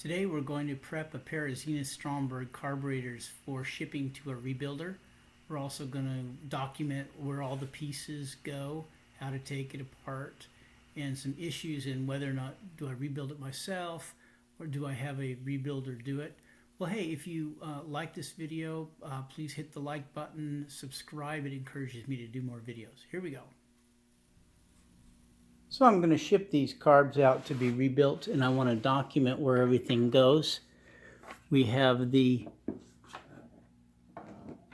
Today we're going to prep a pair of Stromberg carburetors for shipping to a rebuilder. We're also going to document where all the pieces go, how to take it apart, and some issues in whether or not do I rebuild it myself or do I have a rebuilder do it. Well, hey, if you like this video, please hit the like button, subscribe. It encourages me to do more videos. Here we go. So I'm going to ship these carbs out to be rebuilt, and I want to document where everything goes. We have the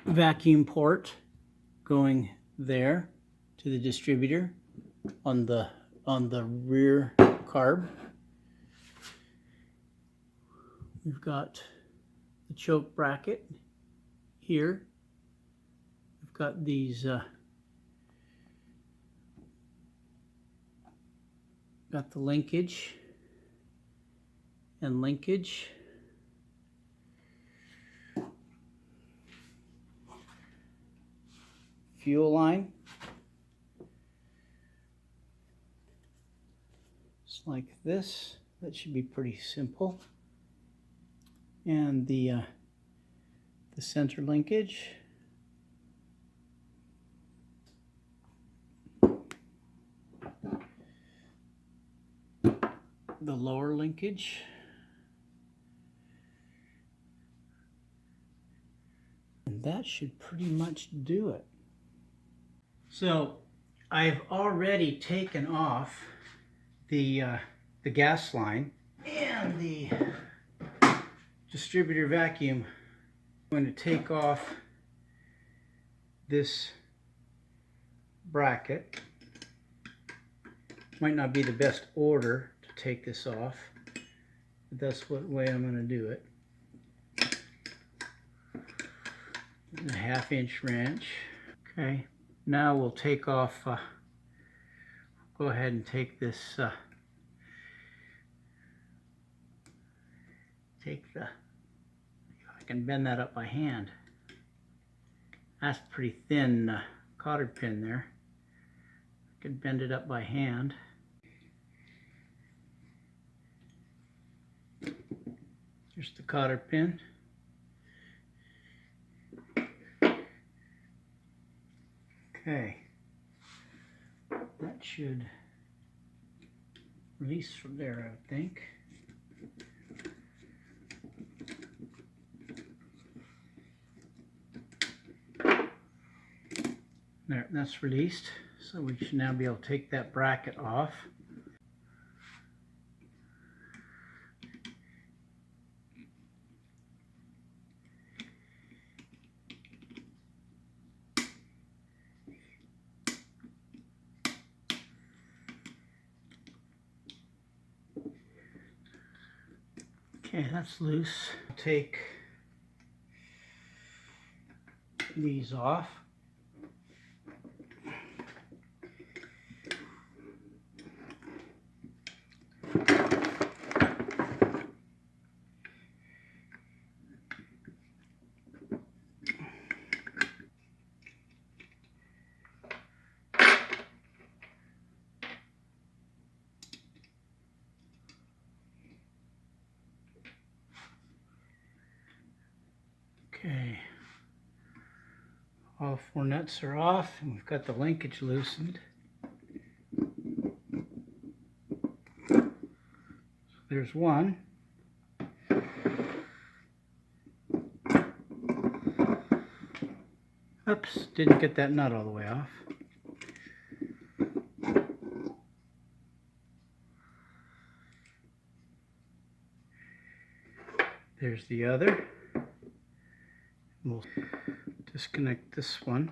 vacuum port going there to the distributor on the rear carb. We've got the choke bracket here. We've got these got the linkage and linkage. Fuel line. It's like this. That should be pretty simple. And the center linkage. The lower linkage. And that should pretty much do it. So I've already taken off the gas line and the distributor vacuum. I'm going to take off this bracket. Might not be the best order to take this off, but that's what way I'm going to do it. A 1/2 inch wrench. Okay, now we'll take off, go ahead and take this, I can bend that up by hand. That's a pretty thin cotter pin there. I can bend it up by hand. Here's the cotter pin. Okay, that should release from there, I would think. There, that's released, so we should now be able to take that bracket off. Okay, that's loose. Take these off. Okay, all 4 nuts are off, and we've got the linkage loosened. So there's one. Oops, didn't get that nut all the way off. There's the other. We'll disconnect this one.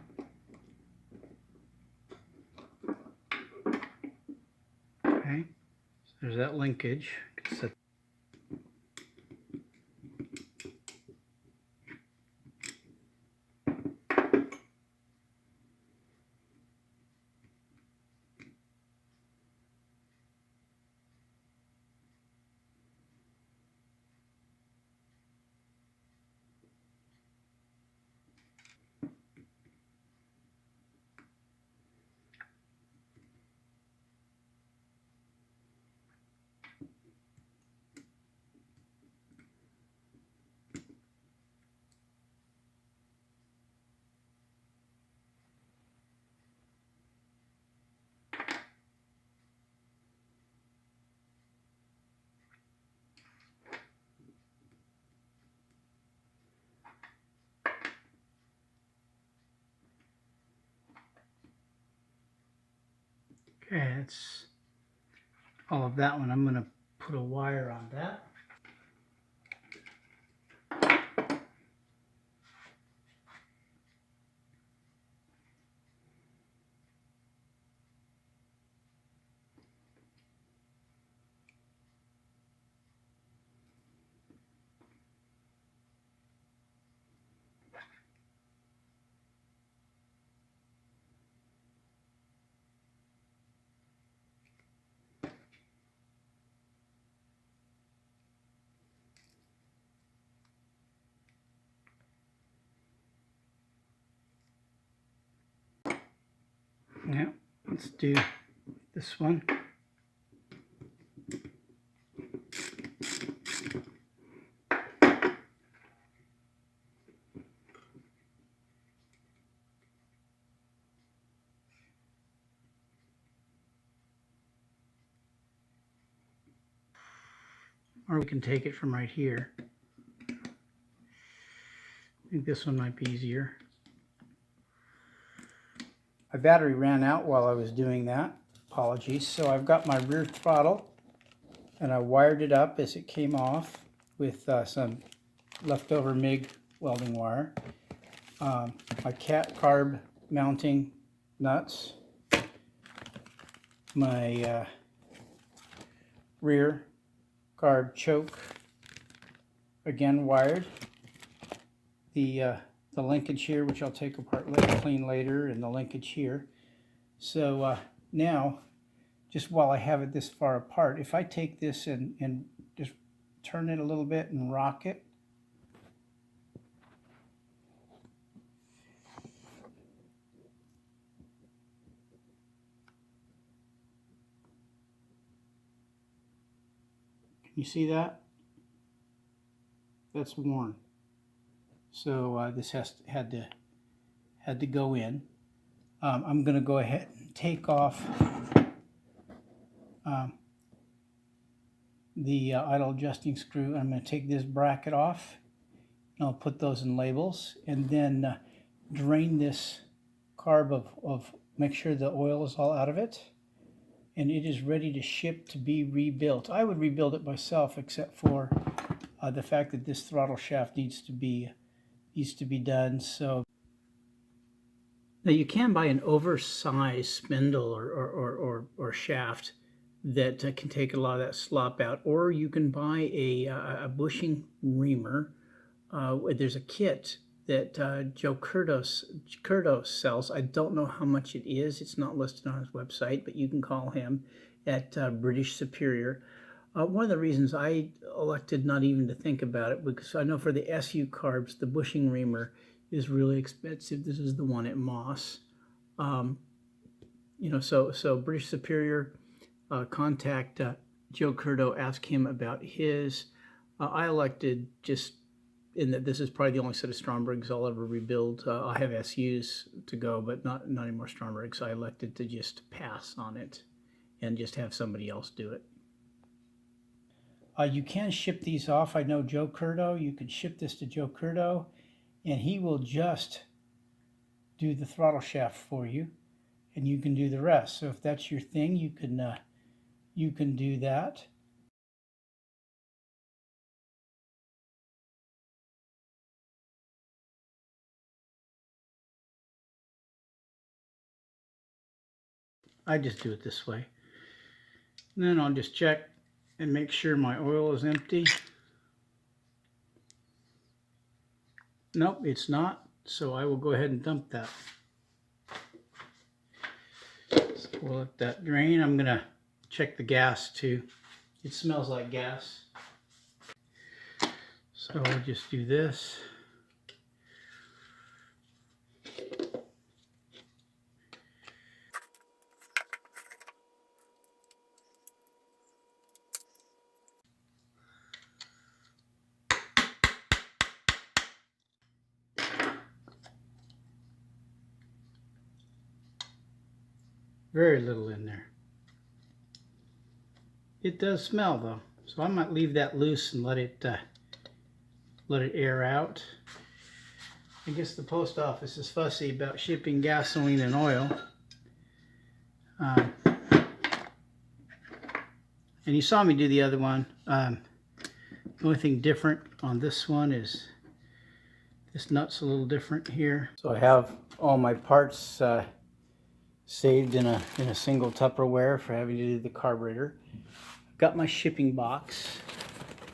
Okay, so there's that linkage. Okay, that's all of that one. I'm going to put a wire on that. Yeah, let's do this one. Or we can take it from right here. I think this one might be easier. My battery ran out while I was doing that. Apologies. So I've got my rear throttle, and I wired it up as it came off with some leftover MIG welding wire. My carb mounting nuts. My rear carb choke, again wired. The linkage here, which I'll take apart later, clean later, and the linkage here. So now, just while I have it this far apart, if I take this and just turn it a little bit and rock it, can you see that? That's worn. So this had to go in. I'm going to go ahead and take off the idle adjusting screw. I'm going to take this bracket off, and I'll put those in labels, and then drain this carb of make sure the oil is all out of it, and it is ready to ship to be rebuilt. I would rebuild it myself, except for the fact that this throttle shaft needs to be done. So now you can buy an oversized spindle or shaft that can take a lot of that slop out, or you can buy a bushing reamer. There's a kit that Joe Curto sells. I don't know how much it is. It's not listed on his website, but you can call him at British Superior. One of the reasons I elected not even to think about it, because I know for the SU carbs, the bushing reamer is really expensive. This is the one at Moss. So British Superior, contact Joe Curto, ask him about his. I elected just in that this is probably the only set of Strombergs I'll ever rebuild. I have SUs to go, but not any more Strombergs. I elected to just pass on it and just have somebody else do it. You can ship these off. I know Joe Curto. You can ship this to Joe Curto, and he will just do the throttle shaft for you, and you can do the rest. So if that's your thing, you can do that. I just do it this way. And then I'll just check and make sure my oil is empty. Nope, it's not. So I will go ahead and dump that. So we'll let that drain. I'm going to check the gas too. It smells like gas. So I'll just do this. Very little in there. It does smell though, so I might leave that loose and let it air out. I guess the post office is fussy about shipping gasoline and oil. And you saw me do the other one. The only thing different on this one is this nut's a little different here. So I have all my parts saved in a single Tupperware for having to do the carburetor. I've got my shipping box.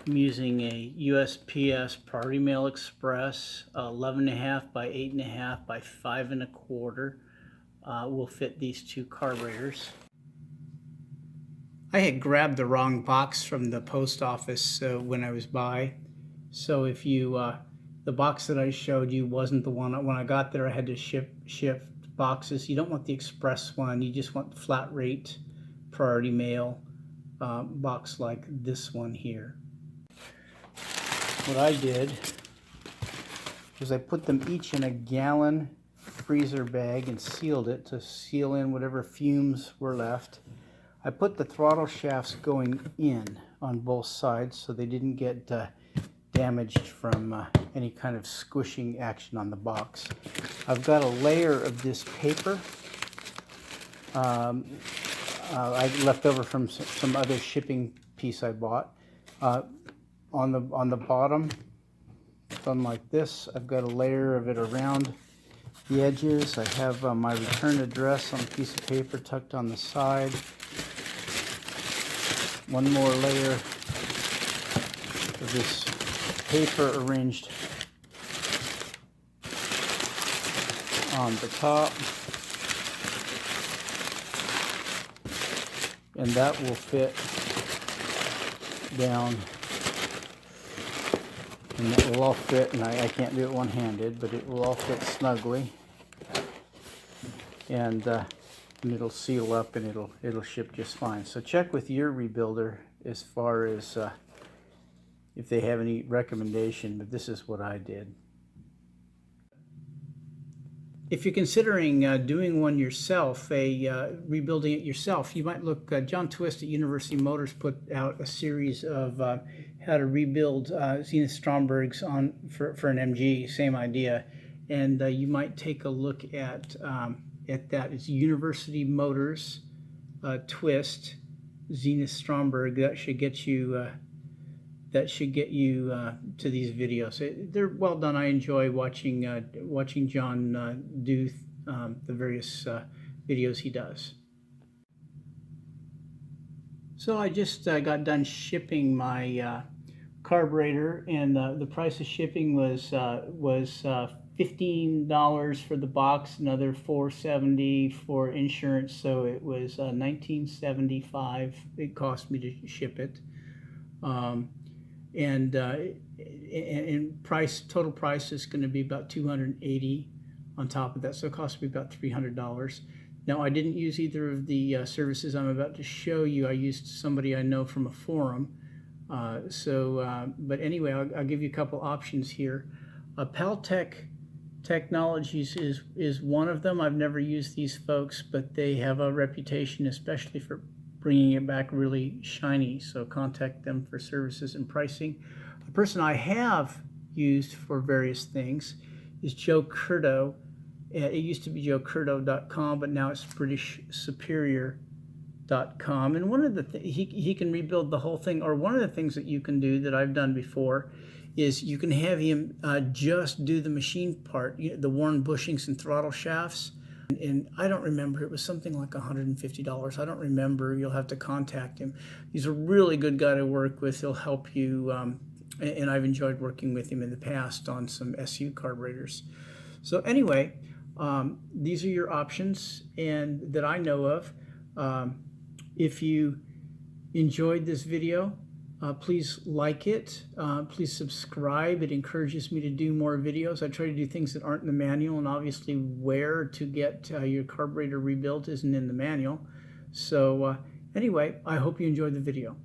I'm using a USPS Priority Mail Express 11.5 by 8.5 by 5.25. Will fit these two carburetors. I had grabbed the wrong box from the post office when I was by. So if you, the box that I showed you wasn't the one. When I got there, I had to shift boxes. You don't want the express one. You just want flat rate priority mail box like this one here. What I did was I put them each in a gallon freezer bag and sealed it to seal in whatever fumes were left. I put the throttle shafts going in on both sides so they didn't get damaged from any kind of squishing action on the box. I've got a layer of this paper I left over from some other shipping piece I bought. On the bottom, done like this, I've got a layer of it around the edges. I have my return address on a piece of paper tucked on the side. One more layer of this paper arranged on the top. And that will fit down. And it will all fit, and I can't do it one-handed, but it will all fit snugly. And it'll seal up and it'll ship just fine. So check with your rebuilder as far as if they have any recommendation, but this is what I did. If you're considering doing one yourself, rebuilding it yourself, you might look, John Twist at University Motors put out a series of how to rebuild Zenith Strombergs for an MG, same idea. And you might take a look at that. It's University Motors Twist Zenith Stromberg. That should get you to these videos. They're well done. I enjoy watching John do the various videos he does. So I just got done shipping my carburetor, and the price of shipping was $15 for the box, another $4.70 for insurance. So it was $19.75. It cost me to ship it. And total price is going to be about $280 on top of that, so it cost me about $300. Now, I didn't use either of the services I'm about to show you. I used somebody I know from a forum. But anyway, I'll give you a couple options here. Paltech Technologies is one of them. I've never used these folks, but they have a reputation, especially for bringing it back really shiny, so contact them for services and pricing. A person I have used for various things is Joe Curto. It used to be joecurto.com, but now it's BritishSuperior.com. And one of the he can rebuild the whole thing, or one of the things that you can do that I've done before is you can have him just do the machine part, the worn bushings and throttle shafts. And I don't remember, it was something like $150. I don't remember. You'll have to contact him. He's a really good guy to work with. He'll help you, and I've enjoyed working with him in the past on some SU carburetors. So anyway, these are your options and that I know of. If you enjoyed this video, please like it. Please subscribe. It encourages me to do more videos. I try to do things that aren't in the manual, and obviously where to get your carburetor rebuilt isn't in the manual. So anyway, I hope you enjoyed the video.